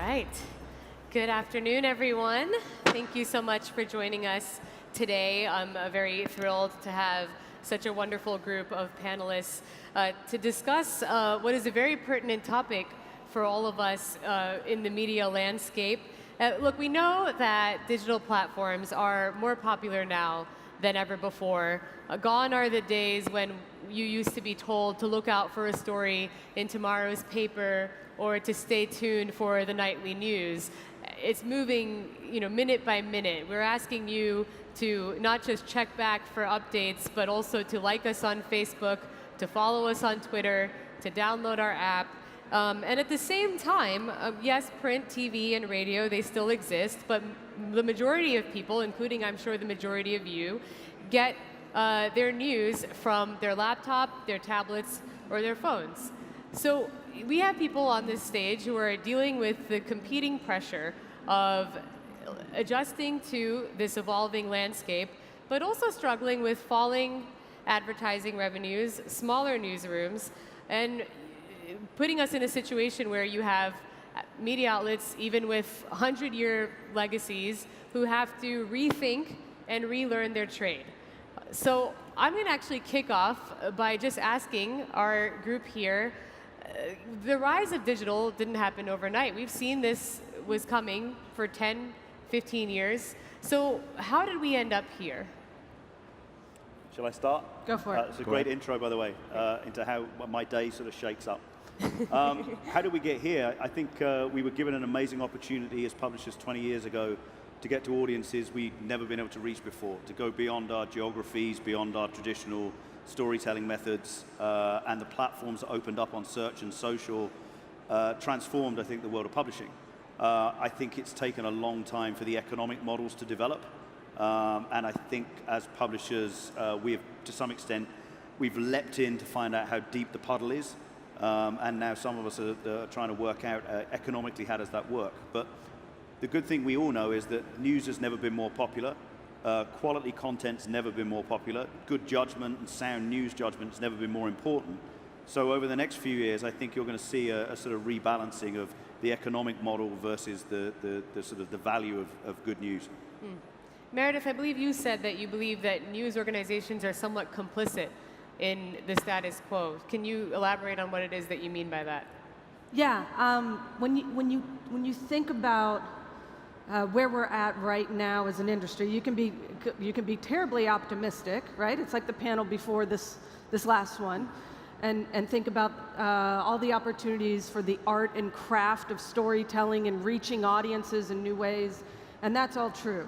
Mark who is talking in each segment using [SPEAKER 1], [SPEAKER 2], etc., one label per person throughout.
[SPEAKER 1] right. Good afternoon, everyone. Thank you so much for joining us today. I'm very thrilled to have such a wonderful group of panelists to discuss what is a very pertinent topic for all of us in the media landscape. Look, we know that digital platforms are more popular now than ever before. Gone are the days when you used to be told to look out for a story in tomorrow's paper or to stay tuned for the nightly news. It's moving, minute by minute. We're asking you to not just check back for updates, but also to like us on Facebook, to follow us on Twitter, to download our app. And at the same time, yes, print, TV, and radio, they still exist, but the majority of people, including I'm sure the majority of you, get their news from their laptop, their tablets, or their phones. So we have people on this stage who are dealing with the competing pressure of adjusting to this evolving landscape, but also struggling with falling advertising revenues, smaller newsrooms, and putting us in a situation where you have media outlets, even with 100-year legacies, who have to rethink and relearn their trade. So I'm going to actually kick off by just asking our group here, the rise of digital didn't happen overnight. We've seen this was coming for 10, 15 years. So how did we end up here?
[SPEAKER 2] Shall I start?
[SPEAKER 1] Go for it.
[SPEAKER 2] It's a great intro, by the way, into how my day sort of shakes up. How did we get here? I think we were given an amazing opportunity as publishers 20 years ago to get to audiences we'd never been able to reach before, to go beyond our geographies, beyond our traditional storytelling methods, and the platforms that opened up on search and social transformed, I think, the world of publishing. I think it's taken a long time for the economic models to develop, and I think as publishers, we have, to some extent, we've leapt in to find out how deep the puddle is, and now some of us are trying to work out economically how does that work. But the good thing we all know is that news has never been more popular. Quality content's never been more popular. Good judgment and sound news judgment has never been more important. So over the next few years, I think you're going to see a sort of rebalancing of the economic model versus the sort of the value of good news.
[SPEAKER 1] Meredith, I believe you said that you believe that news organizations are somewhat complicit in the status quo. Can you elaborate on what it is that you mean by that?
[SPEAKER 3] Yeah, when you think about where we're at right now as an industry, you can be terribly optimistic, right? It's like the panel before this last one, and think about all the opportunities for the art and craft of storytelling and reaching audiences in new ways, and that's all true.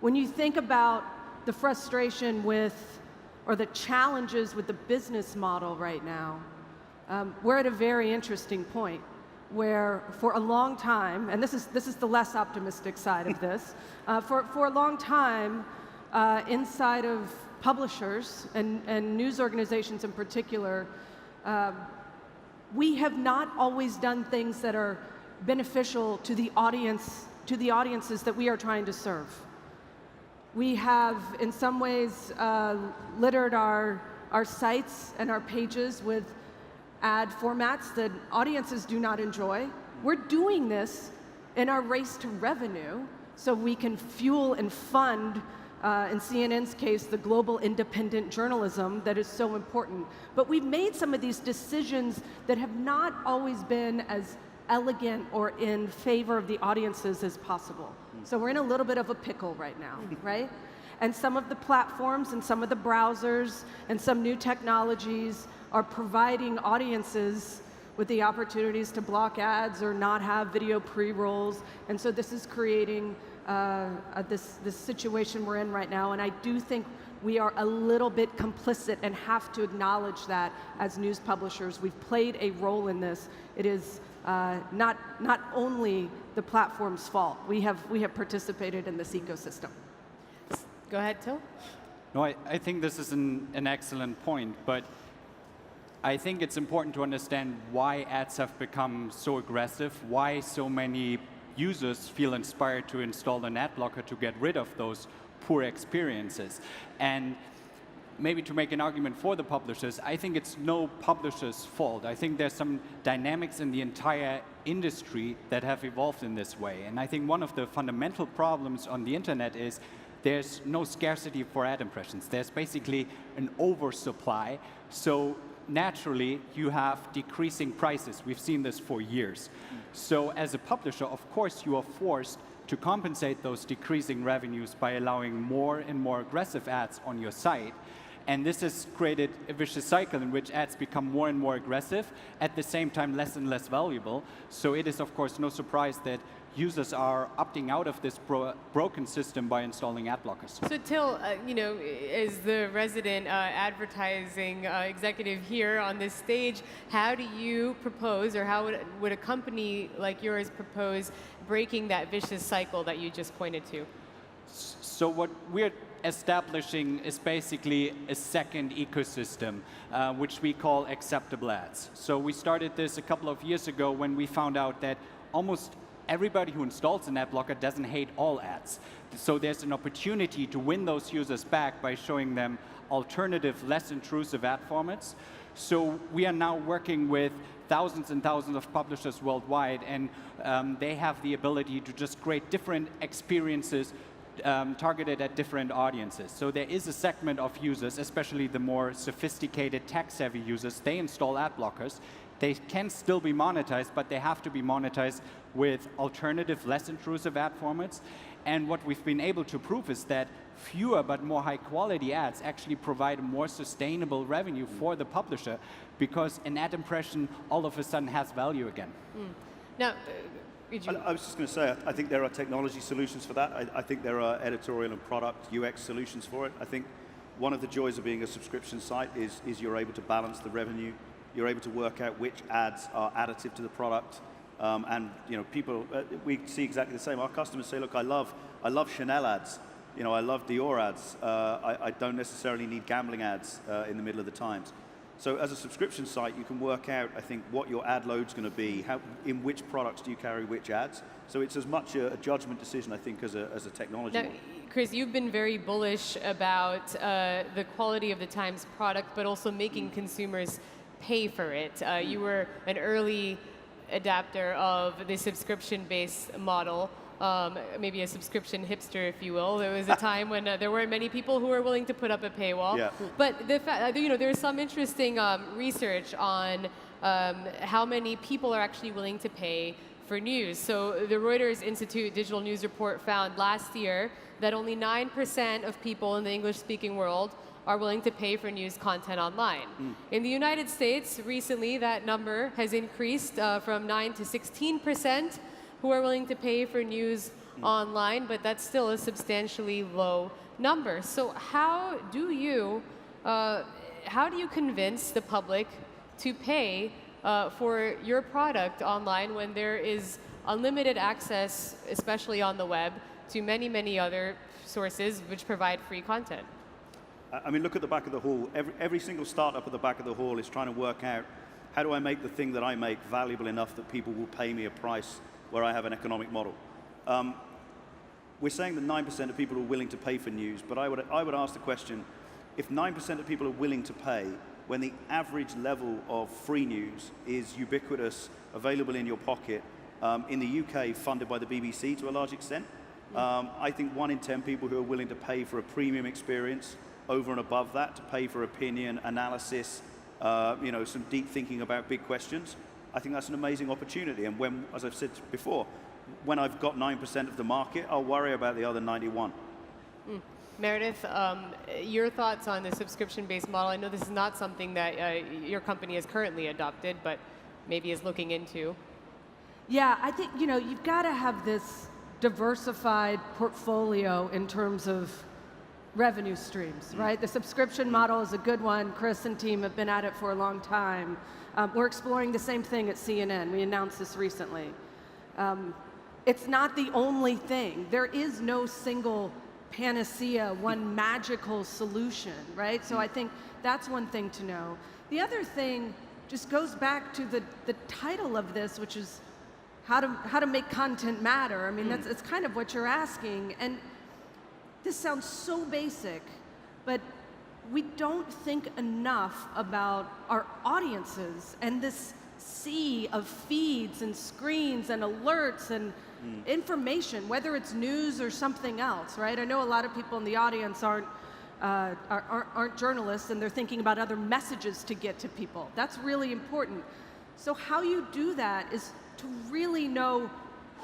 [SPEAKER 3] When you think about the frustration with, or the challenges with the business model right now, we're at a very interesting point where for a long time, and this is the less optimistic side of this, for a long time inside of publishers and news organizations in particular, we have not always done things that are beneficial to the audiences that we are trying to serve. We have, in some ways, littered our sites and our pages with ad formats that audiences do not enjoy. We're doing this in our race to revenue so we can fuel and fund, in CNN's case, the global independent journalism that is so important. But we've made some of these decisions that have not always been as elegant or in favor of the audiences as possible. So we're in a little bit of a pickle right now, right? And some of the platforms and some of the browsers and some new technologies are providing audiences with the opportunities to block ads or not have video pre-rolls. And so this is creating this situation we're in right now. And I do think we are a little bit complicit and have to acknowledge that as news publishers. We've played a role in this. It is not only the platform's fault. We have participated in this ecosystem.
[SPEAKER 1] Go ahead, Till.
[SPEAKER 4] No, I think this is an excellent point, but I think it's important to understand why ads have become so aggressive, why so many users feel inspired to install an ad blocker to get rid of those poor experiences. And maybe to make an argument for the publishers, I think it's no publisher's fault. I think there's some dynamics in the entire industry that have evolved in this way. And I think one of the fundamental problems on the internet is there's no scarcity for ad impressions. There's basically an oversupply. So naturally, you have decreasing prices. We've seen this for years. So as a publisher, of course, you are forced to compensate those decreasing revenues by allowing more and more aggressive ads on your site. And this has created a vicious cycle in which ads become more and more aggressive, at the same time less and less valuable. So it is, of course, no surprise that users are opting out of this broken system by installing ad blockers.
[SPEAKER 1] So Till, as the resident advertising executive here on this stage, how do you propose, or how would a company like yours propose breaking that vicious cycle that you just pointed to?
[SPEAKER 4] So what we're establishing is basically a second ecosystem, which we call acceptable ads. So we started this a couple of years ago when we found out that almost everybody who installs an ad blocker doesn't hate all ads. So there's an opportunity to win those users back by showing them alternative, less intrusive ad formats. So we are now working with thousands and thousands of publishers worldwide, and they have the ability to just create different experiences targeted at different audiences. So there is a segment of users, especially the more sophisticated tech-savvy users, they install ad blockers. They can still be monetized, but they have to be monetized with alternative, less intrusive ad formats. And what we've been able to prove is that fewer but more high-quality ads actually provide more sustainable revenue for the publisher, because an ad impression all of a sudden has value again.
[SPEAKER 1] Now,
[SPEAKER 2] I was just going to say, I think there are technology solutions for that. I think there are editorial and product UX solutions for it. I think one of the joys of being a subscription site is you're able to balance the revenue. You're able to work out which ads are additive to the product. And people, we see exactly the same. Our customers say, look, I love Chanel ads. I love Dior ads. I don't necessarily need gambling ads in the middle of the Times. So as a subscription site, you can work out, I think, what your ad load's going to be, in which products do you carry which ads. So it's as much a judgment decision, I think, as a technology
[SPEAKER 1] now,
[SPEAKER 2] one.
[SPEAKER 1] Chris, you've been very bullish about the quality of the Times product, but also making consumers pay for it. You were an early adapter of the subscription-based model. Maybe a subscription hipster, if you will. There was a time when there weren't many people who were willing to put up a paywall.
[SPEAKER 2] Yeah.
[SPEAKER 1] But the fact, there's some interesting research on how many people are actually willing to pay for news. So the Reuters Institute Digital News Report found last year that only 9% of people in the English-speaking world are willing to pay for news content online. In the United States, recently, that number has increased from 9 to 16%. Who are willing to pay for news online, but that's still a substantially low number. So how do you convince the public to pay for your product online when there is unlimited access, especially on the web, to many, many other sources which provide free content?
[SPEAKER 2] I mean, look at the back of the hall. Every single startup at the back of the hall is trying to work out, how do I make the thing that I make valuable enough that people will pay me a price where I have an economic model. We're saying that 9% of people are willing to pay for news, but I would ask the question, if 9% of people are willing to pay, when the average level of free news is ubiquitous, available in your pocket, in the UK funded by the BBC to a large extent, I think 1 in 10 people who are willing to pay for a premium experience over and above that, to pay for opinion, analysis, some deep thinking about big questions, I think that's an amazing opportunity. And when, as I've said before, when I've got 9% of the market, I'll worry about the other 91.
[SPEAKER 1] Meredith, your thoughts on the subscription-based model? I know this is not something that your company has currently adopted, but maybe is looking into.
[SPEAKER 3] Yeah, I think, you've got to have this diversified portfolio in terms of revenue streams, right? The subscription model is a good one. Chris and team have been at it for a long time. We're exploring the same thing at CNN. We announced this recently. It's not the only thing. There is no single panacea, one magical solution, right? So I think that's one thing to know. The other thing just goes back to the title of this, which is how to make content matter. I mean, it's kind of what you're asking. And this sounds so basic, but we don't think enough about our audiences and this sea of feeds and screens and alerts and information, whether it's news or something else, right? I know a lot of people in the audience aren't journalists, and they're thinking about other messages to get to people. That's really important. So how you do that is to really know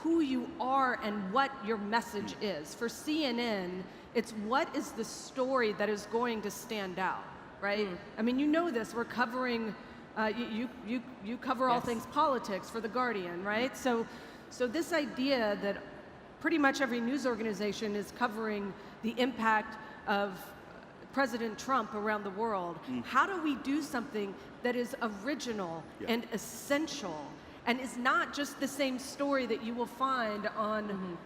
[SPEAKER 3] who you are and what your message is. For CNN, it's what is the story that is going to stand out, right? I mean, you know this, we're covering, you cover all things politics for The Guardian, right? So this idea that pretty much every news organization is covering the impact of President Trump around the world. How do we do something that is original and essential and is not just the same story that you will find on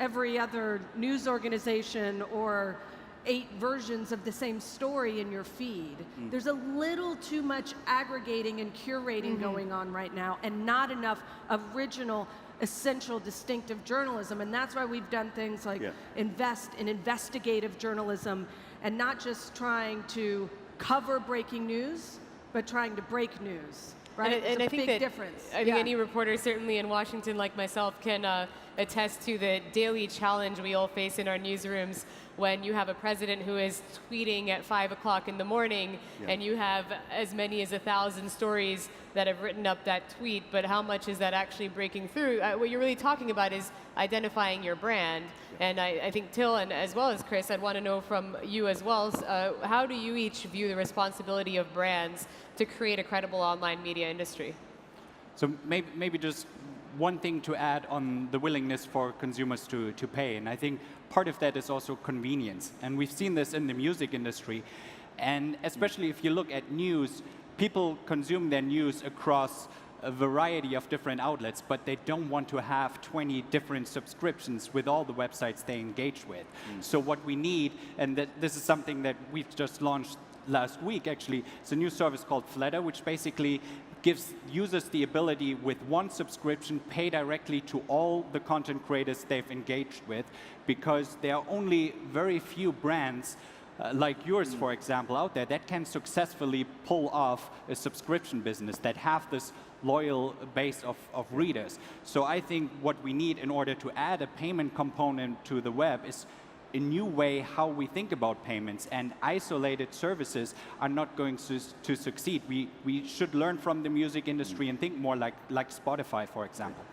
[SPEAKER 3] every other news organization or 8 versions of the same story in your feed? There's a little too much aggregating and curating going on right now, and not enough original, essential, distinctive journalism. And that's why we've done things like invest in investigative journalism, and not just trying to cover breaking news, but trying to break news. Right?
[SPEAKER 1] And I think that
[SPEAKER 3] difference.
[SPEAKER 1] I think any reporter, certainly in Washington, like myself, can attest to the daily challenge we all face in our newsrooms when you have a president who is tweeting at 5 o'clock in the morning, and you have as many as 1,000 stories that have written up that tweet, but how much is that actually breaking through? What you're really talking about is identifying your brand. And I think Till, and as well as Chris, I'd want to know from you as well, how do you each view the responsibility of brands to create a credible online media industry?
[SPEAKER 4] So maybe just one thing to add on the willingness for consumers to pay. And I think part of that is also convenience. And we've seen this in the music industry. And especially if you look at news, people consume their news across a variety of different outlets, but they don't want to have 20 different subscriptions with all the websites they engage with. So what we need, and this is something that we've just launched last week actually, it's a new service called Faida, which basically gives users the ability with one subscription pay directly to all the content creators they've engaged with, because there are only very few brands like yours, for example, out there that can successfully pull off a subscription business, that have this loyal base of readers. So I think what we need in order to add a payment component to the web is a new way how we think about payments, and isolated services are not going to succeed. We should learn from the music industry and think more like Spotify, for example.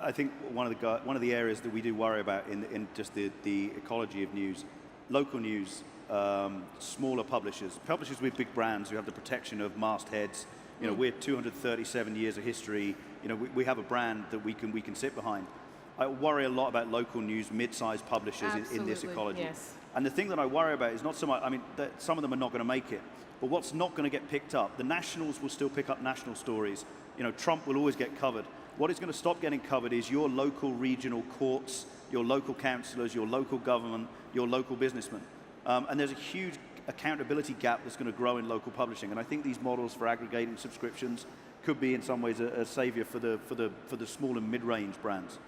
[SPEAKER 2] I think one of the areas that we do worry about in just the ecology of news, local news, smaller publishers with big brands who have the protection of mastheads. You know, we're 237 years of history. You know, we have a brand that we can sit behind. I worry a lot about local news, mid-sized publishers in this ecology.
[SPEAKER 1] Yes.
[SPEAKER 2] And the thing that I worry about is not so much, I mean, some of them are not going to make it, but what's not going to get picked up, the nationals will still pick up national stories. You know, Trump will always get covered. What is going to stop getting covered is your local regional courts, your local councillors, your local government, your local businessmen. And there's a huge accountability gap that's going to grow in local publishing. And I think these models for aggregating subscriptions could be in some ways a savior for the small and mid-range brands.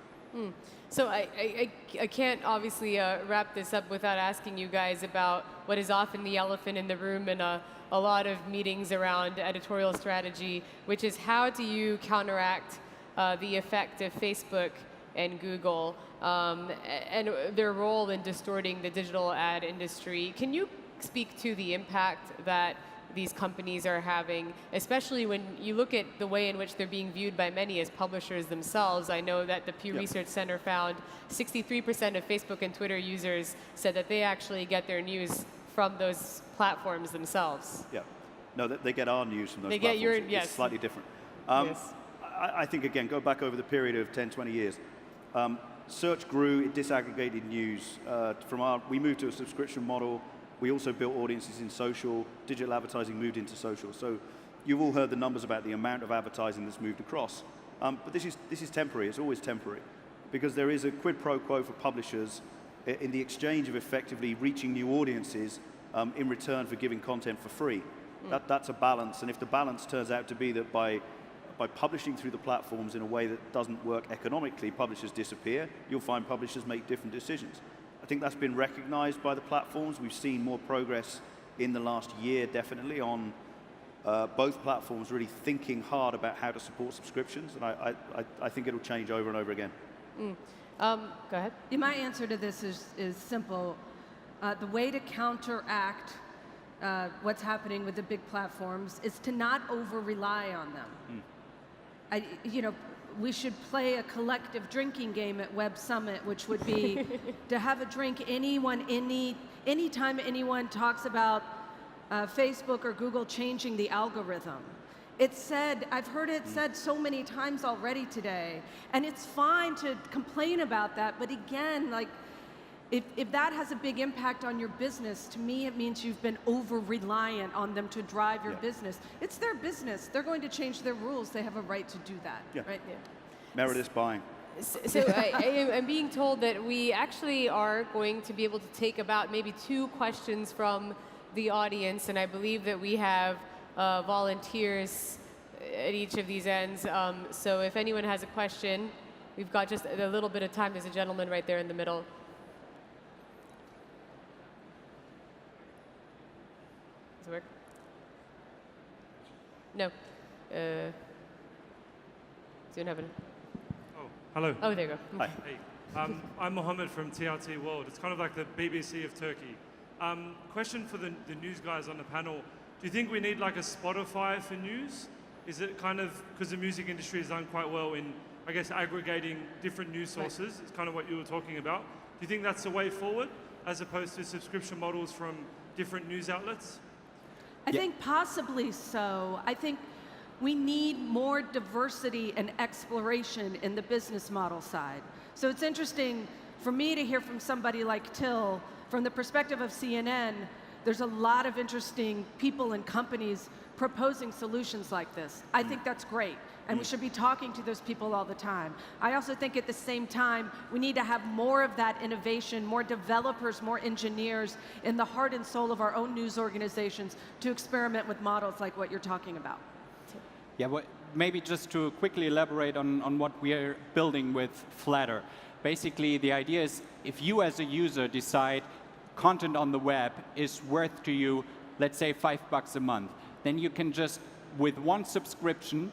[SPEAKER 1] So I can't obviously wrap this up without asking you guys about what is often the elephant in the room in a lot of meetings around editorial strategy, which is how do you counteract the effect of Facebook and Google and their role in distorting the digital ad industry. Can you speak to the impact that these companies are having, especially when you look at the way in which they're being viewed by many as publishers themselves? I know that the Pew Research Center found 63% of Facebook and Twitter users said that they actually get their news from those platforms themselves. Yeah.
[SPEAKER 2] No, they get our news from those
[SPEAKER 1] they
[SPEAKER 2] platforms.
[SPEAKER 1] Get your,
[SPEAKER 2] it's slightly different.
[SPEAKER 1] Yes.
[SPEAKER 2] I think, again, go back over the period of 10, 20 years. Search grew, it disaggregated news. We moved to a subscription model. We also built audiences in social. Digital advertising moved into social. So you've all heard the numbers about the amount of advertising that's moved across. But this is temporary. It's always temporary, because there is a quid pro quo for publishers in the exchange of effectively reaching new audiences in return for giving content for free. That's a balance. And if the balance turns out to be that by publishing through the platforms in a way that doesn't work economically, publishers disappear, you'll find publishers make different decisions. I think that's been recognized by the platforms. We've seen more progress in the last year, definitely, on both platforms really thinking hard about how to support subscriptions, and I think it'll change over and over again.
[SPEAKER 1] Go ahead.
[SPEAKER 3] My answer to this is simple. The way to counteract what's happening with the big platforms is to not over-rely on them. We should play a collective drinking game at Web Summit, which would be to have a drink anytime anyone talks about Facebook or Google changing the algorithm. It's said, I've heard it said so many times already today, and it's fine to complain about that, but again, like, if that has a big impact on your business, to me it means you've been over-reliant on them to drive your business. It's their business. They're going to change their rules. They have a right to do that, right? Yeah.
[SPEAKER 2] Meredith's buying.
[SPEAKER 1] So I'm being told that we actually are going to be able to take about maybe 2 questions from the audience, and I believe that we have volunteers at each of these ends. So if anyone has a question, we've got just a little bit of time. There's a gentleman right there in the middle. Does it work? No. Does anyone have an...
[SPEAKER 5] Oh, hello.
[SPEAKER 1] Oh, there you go.
[SPEAKER 2] Hi.
[SPEAKER 5] Hey, I'm Mohammed from TRT World. It's kind of like the BBC of Turkey. Question for the news guys on the panel. Do you think we need like a Spotify for news? Is it kind of, because the music industry has done quite well in, I guess, aggregating different news sources. Right. It's kind of what you were talking about. Do you think that's the way forward, as opposed to subscription models from different news outlets?
[SPEAKER 3] I think possibly so. I think we need more diversity and exploration in the business model side. So it's interesting for me to hear from somebody like Till, from the perspective of CNN, there's a lot of interesting people and companies proposing solutions like this. I think that's great, and we should be talking to those people all the time. I also think at the same time, we need to have more of that innovation, more developers, more engineers in the heart and soul of our own news organizations to experiment with models like what you're talking about.
[SPEAKER 4] Yeah, well, maybe just to quickly elaborate on what we are building with Flatter. Basically, the idea is if you as a user decide content on the web is worth to you, let's say $5 a month, then you can just, with one subscription,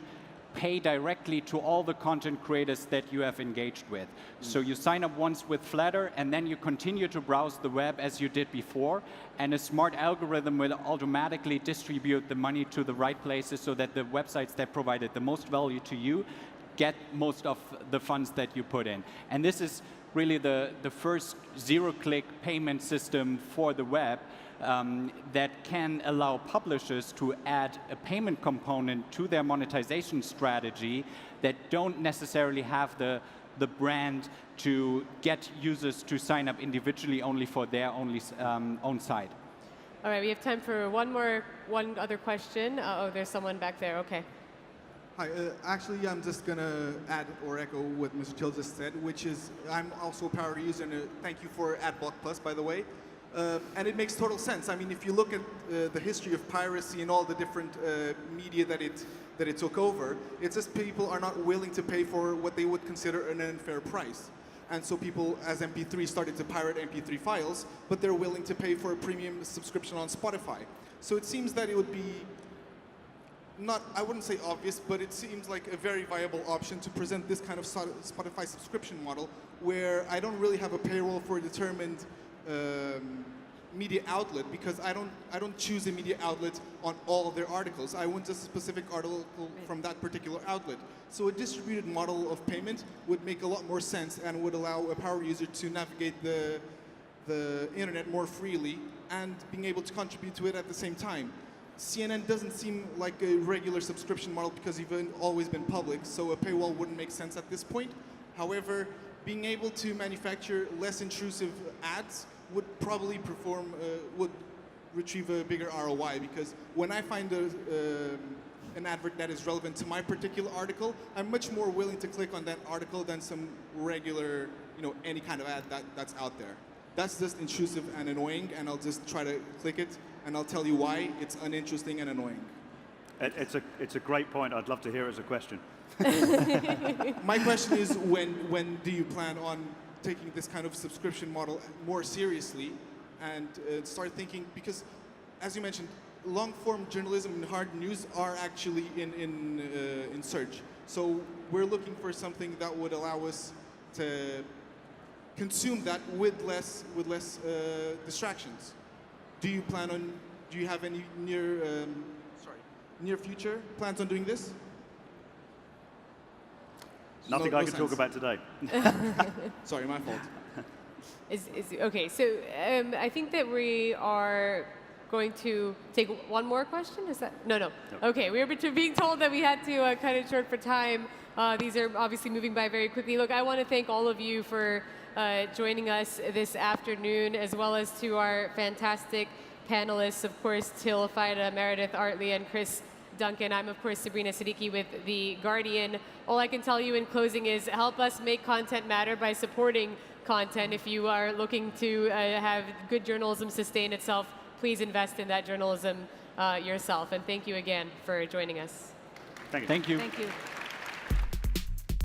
[SPEAKER 4] pay directly to all the content creators that you have engaged with. So you sign up once with Flatter, and then you continue to browse the web as you did before, and a smart algorithm will automatically distribute the money to the right places so that the websites that provided the most value to you get most of the funds that you put in. And this is really the first zero-click payment system for the web that can allow publishers to add a payment component to their monetization strategy that don't necessarily have the brand to get users to sign up individually only for their own site.
[SPEAKER 1] All right, we have time for one other question. Oh, there's someone back there. Okay.
[SPEAKER 6] Hi, actually, I'm just going to add or echo what Mr. Till just said, which is I'm also a power user, and thank you for AdBlock Plus, by the way. And it makes total sense. I mean, if you look at the history of piracy and all the different media that it took over, it's just people are not willing to pay for what they would consider an unfair price. And so people, as MP3, started to pirate MP3 files, but they're willing to pay for a premium subscription on Spotify. So it seems that it would be I wouldn't say obvious, but it seems like a very viable option to present this kind of Spotify subscription model where I don't really have a payroll for a determined media outlet, because I don't choose a media outlet on all of their articles. I want a specific article from that particular outlet. So a distributed model of payment would make a lot more sense and would allow a power user to navigate the internet more freely and being able to contribute to it at the same time. CNN doesn't seem like a regular subscription model because you've always been public, so a paywall wouldn't make sense at this point. However, being able to manufacture less intrusive ads would probably would retrieve a bigger ROI, because when I find an advert that is relevant to my particular article, I'm much more willing to click on that article than some regular, any kind of ad that's out there. That's just intrusive and annoying, and I'll just try to click it, and I'll tell you why it's uninteresting and annoying.
[SPEAKER 2] It's a great point. I'd love to hear it as a question.
[SPEAKER 6] My question is, when do you plan on taking this kind of subscription model more seriously and start thinking, because as you mentioned, long-form journalism and hard news are actually in search. So we're looking for something that would allow us to consume that with less distractions. Do you have any near future plans on doing this?
[SPEAKER 2] Nothing I can talk about today.
[SPEAKER 6] Sorry, my fault.
[SPEAKER 1] Okay, so I think that we are going to take one more question. Is that no? Okay, we were being told that we had to cut it short for time. These are obviously moving by very quickly. Look, I want to thank all of you for joining us this afternoon, as well as to our fantastic panelists, of course, Till, Faida, Meredith, Artley, and Duncan. I'm, of course, Sabrina Siddiqui with The Guardian. All I can tell you in closing is help us make content matter by supporting content. If you are looking to have good journalism sustain itself, please invest in that journalism yourself. And thank you again for joining us.
[SPEAKER 2] Thank you.
[SPEAKER 4] Thank you.
[SPEAKER 3] Thank you.